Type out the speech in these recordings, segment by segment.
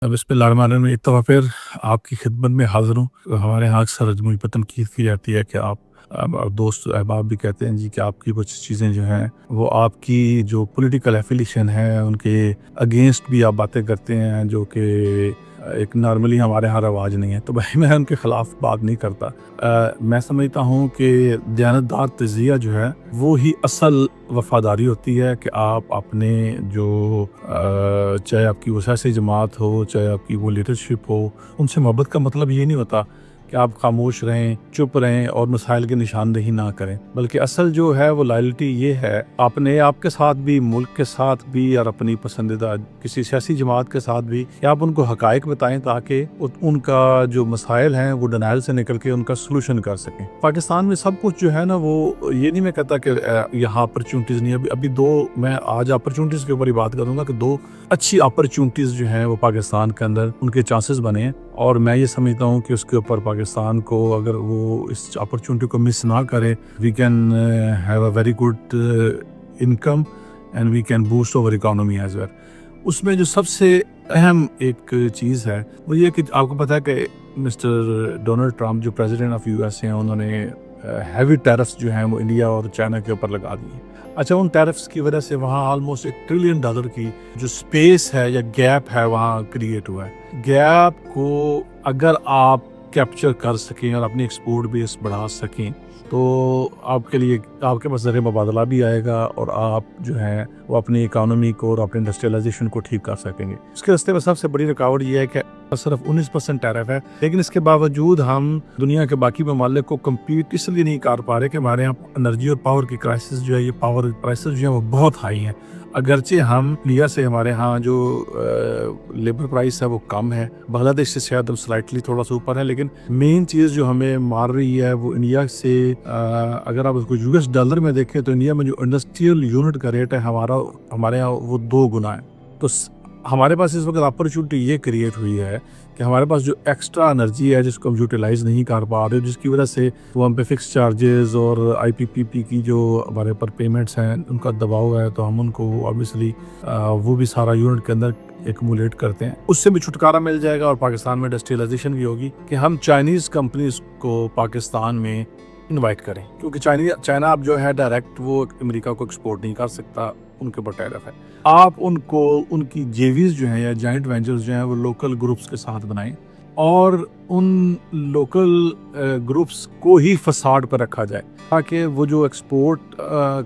बिस्मिल्लाहिर्रहमानिर्रहीम। एक दफ़ा फिर आपकी खिदमत में हाज़िर हूँ। हमारे यहाँ अक्सर अजनबी पर तनकीद की जाती है कि आप दोस्त अहबाब भी कहते हैं जी कि आपकी कुछ चीज़ें जो हैं वो आपकी जो पॉलिटिकल एफिलिएशन है उनके अगेंस्ट भी आप बातें करते हैं, जो कि एक नॉर्मली हमारे यहाँ रवाज नहीं है। तो भाई मैं उनके ख़िलाफ़ बात नहीं करता। मैं समझता हूँ कि दयानतदार तज़िया जो है वो ही असल वफ़ादारी होती है कि आप अपने जो चाहे आपकी वो सियासी जमात हो, चाहे आपकी वो लीडरशिप हो, उनसे मोहब्बत का मतलब ये नहीं होता कि आप खामोश रहें, चुप रहें और मसाइल की निशानदेही ना करें, बल्कि असल जो है वो लॉयल्टी ये है अपने आप के साथ भी, मुल्क के साथ भी और अपनी पसंदीदा किसी सियासी जमात के साथ भी कि आप उनको हकायक बताएं ताकि उनका जो मसाइल हैं वो डिनाइल से निकल के उनका सोल्यूशन कर सकें। पाकिस्तान में सब कुछ जो है ना वो ये नहीं मैं कहता कि यहाँ अपॉर्चुनिटीज़ नहीं है। अभी दो मैं आज अपॉर्चुनिटीज़ के ऊपर ही बात करूँगा कि दो अच्छी अपॉर्चुनिटीज़ जो हैं वो पाकिस्तान के अंदर उनके चांसेस बने हैं और मैं ये समझता हूँ कि उसके ऊपर पाकिस्तान को अगर वो इस अपॉर्चुनिटी को मिस ना करे, we can have a very good income and we can boost over economy as well. उसमें जो सबसे अहम एक चीज़ है वो ये कि आपको पता है कि मिस्टर डोनाल्ड ट्रंप जो प्रेसिडेंट ऑफ यूएस हैं उन्होंने हैवी टैरिफ्स जो हैं वो इंडिया और चाइना के ऊपर लगा दिए। अच्छा, उन टैरिफ्स की वजह से वहाँ ऑलमोस्ट $1 ट्रिलियन की जो स्पेस है या गैप है वहाँ क्रिएट हुआ है। गैप को अगर आप कैप्चर कर सकें और अपनी एक्सपोर्ट बेस बढ़ा सकें तो आपके लिए आपके पास ज़रिए मुबादला भी आएगा और आप जो है वो अपनी इकानमी को और अपने इंडस्ट्रियलाइजेशन को ठीक कर सकेंगे। इसके रास्ते में सबसे बड़ी रुकावट ये है कि सिर्फ 19% टैरिफ है, लेकिन इसके बावजूद हम दुनिया के बाकी ममालिक को कम्पीट इसलिए नहीं कर पा रहे कि हमारे यहाँ एनर्जी और पावर की क्राइसिस जो है, ये पावर प्राइसेस जो है वो बहुत हाई है। अगरचे हम इंडिया से हमारे यहाँ जो लेबर प्राइस है वो कम है, बांग्लादेश से शायद हम स्लाइटली थोड़ा सा ऊपर है, लेकिन मेन चीज़ जो हमें मार रही है वो इंडिया से अगर आप उसको यूएस डॉलर में देखें तो इंडिया में जो इंडस्ट्रियल यूनिट का रेट है हमारे यहाँ वो 2 गुना है। तो हमारे पास इस वक्त अपॉर्चुनिटी ये क्रिएट हुई है कि हमारे पास जो एक्स्ट्रा एनर्जी है जिसको हम यूटिलाइज नहीं कर पा रहे, जिसकी वजह से वो हम पे फिक्स चार्जेस और आईपीपीपी की जो हमारे पर पेमेंट्स हैं उनका दबाव है, तो हम उनको ऑब्वियसली वो भी सारा यूनिट के अंदर एक्यूमुलेट करते हैं। उससे भी छुटकारा मिल जाएगा और पाकिस्तान में इंडस्ट्रियलाइजेशन भी होगी कि हम चाइनीज़ कंपनीज को पाकिस्तान में इनवाइट करें, क्योंकि चाइना अब जो है डायरेक्ट वो अमेरिका को एक्सपोर्ट नहीं कर सकता, उनके ऊपर टैरिफ है। आप उनको उनकी जेवीज जो हैं या जॉइंट वेंचर्स जो हैं वो लोकल ग्रुप्स के साथ बनाएं और उन लोकल ग्रुप्स को ही फसाड पर रखा जाए ताकि वो जो एक्सपोर्ट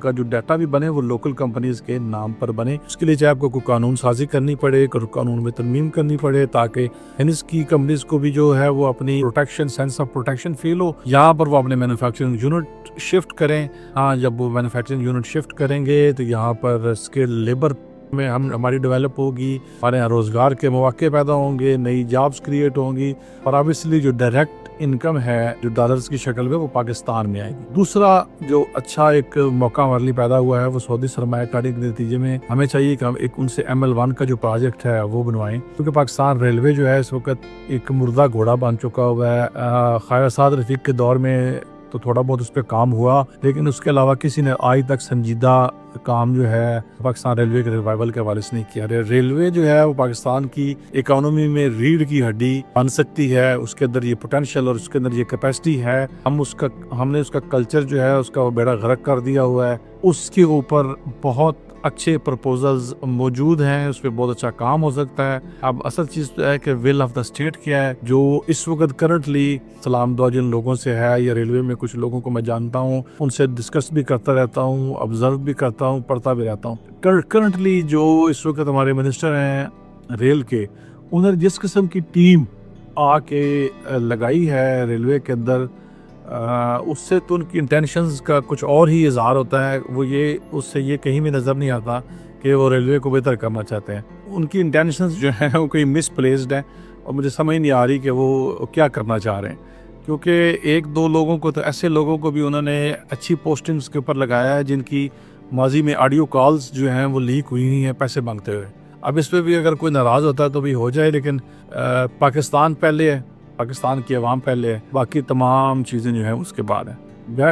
का जो डाटा भी बने वो लोकल कंपनीज के नाम पर बने। उसके लिए चाहे आपको कोई कानून साजी करनी पड़े, कानून में तरमीम करनी पड़े ताकि की कंपनीज को भी जो है वो अपनी protection, sense of protection feel हो। यहाँ पर वो अपने मैन्युफैक्चरिंग यूनिट शिफ्ट करें। हाँ, जब वो मैन्युफैक्चरिंग यूनिट शिफ्ट करेंगे तो यहाँ पर स्किल लेबर में हमारी डेवलप होगी, हमारे यहाँ रोज़गार के मौके पैदा होंगे, नई जॉब्स क्रिएट होंगी और ऑब्वियसली जो डायरेक्ट इनकम है जो डॉलर्स की शक्ल में वो पाकिस्तान में आएगी। दूसरा जो अच्छा एक मौका हमारे लिए पैदा हुआ है वो सऊदी सरमायाकारी के नतीजे में हमें चाहिए कि हम एक उनसे ML1 का जो प्रोजेक्ट है वो बनवाएं, क्योंकि पाकिस्तान रेलवे जो है इस वक्त एक मुर्दा घोड़ा बन चुका हुआ है। ख्वाजा साद रफीक के दौर में तो थोड़ा बहुत उस पर काम हुआ, लेकिन उसके अलावा किसी ने आज तक संजीदा काम जो है पाकिस्तान रेलवे के रिवाइवल के हवाले से नहीं किया। रेलवे जो है वो पाकिस्तान की इकोनॉमी में रीढ़ की हड्डी बन सकती है, उसके अंदर ये पोटेंशियल और उसके अंदर ये कैपेसिटी है। हमने उसका कल्चर जो है उसका वो बेड़ा गर्क कर दिया हुआ है। उसके ऊपर बहुत अच्छे प्रपोजल्स मौजूद हैं, उस पर बहुत अच्छा काम हो सकता है। अब असल चीज़ तो है कि विल ऑफ द स्टेट क्या है, जो इस वक्त करंटली सलाम दुआ जिन लोगों से है या रेलवे में कुछ लोगों को मैं जानता हूँ, उनसे डिस्कस भी करता रहता हूँ, ऑब्जर्व भी करता हूँ, पढ़ता भी रहता हूँ। करंटली जो इस वक्त हमारे मिनिस्टर हैं रेल के, उन्होंने जिस किस्म की टीम आके लगाई है रेलवे के अंदर, उससे तो उनकी इंटेंशंस का कुछ और ही इजहार होता है। वो ये उससे ये कहीं भी नज़र नहीं आता कि वो रेलवे को बेहतर करना चाहते हैं। उनकी इंटेंशंस जो हैं वो कहीं मिसप्लेस्ड हैं और मुझे समझ नहीं आ रही कि वो क्या करना चाह रहे हैं, क्योंकि एक दो लोगों को तो ऐसे लोगों को भी उन्होंने अच्छी पोस्टिंग्स के ऊपर लगाया है जिनकी माजी में ऑडियो कॉल्स जो हैं वो लीक हुई हैं पैसे मांगते हुए। अब इस पर भी अगर कोई नाराज़ होता है तो भी हो जाए, लेकिन पाकिस्तान पहले है, पाकिस्तान की आवाम पहले है, बाकी तमाम चीज़ें जो हैं उसके बाद है।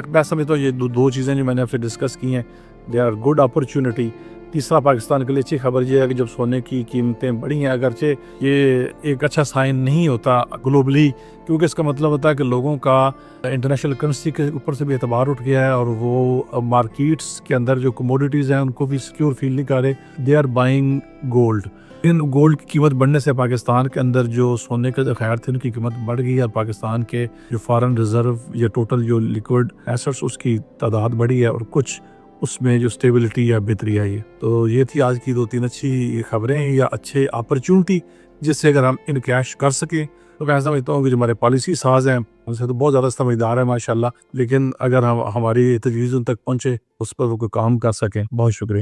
मैं समझता हूँ ये दो चीज़ें जो मैंने आपसे डिस्कस की हैं, दे आर गुड अपॉर्चुनिटी تیسرا پاکستان کے لیے اچھی خبر یہ ہے کہ جب سونے کی قیمتیں بڑھی ہیں، اگرچہ یہ ایک اچھا سائن نہیں ہوتا گلوبلی، کیونکہ اس کا مطلب ہوتا ہے کہ لوگوں کا انٹرنیشنل کرنسی کے اوپر سے بھی اعتبار اٹھ گیا ہے، اور وہ مارکیٹس کے اندر جو کموڈیٹیز ہیں ان کو بھی سیکیور فیل نہیں کر رہے، دے آر بائنگ گولڈ۔ ان گولڈ کی قیمت بڑھنے سے پاکستان کے اندر جو سونے کا جو خیر تھے ان کی قیمت بڑھ گئی ہے، اور پاکستان کے جو فارن ریزرو یا ٹوٹل جو لیکوڈ ایسٹس اس کی تعداد بڑھی ہے، اور کچھ اس میں جو سٹیبلٹی یا بہتری آئی ہے۔ تو یہ تھی آج کی 2-3 اچھی خبریں یا اچھے اپرچونٹی جس سے اگر ہم انکیش کر سکیں تو میں سمجھتا ہوں کہ جو ہمارے پالیسی ساز ہیں ان سے تو بہت زیادہ سمجھدار ہے ماشاءاللہ، لیکن اگر ہماری تجویز ان تک پہنچے اس پر وہ کوئی کام کر سکیں۔ بہت شکریہ۔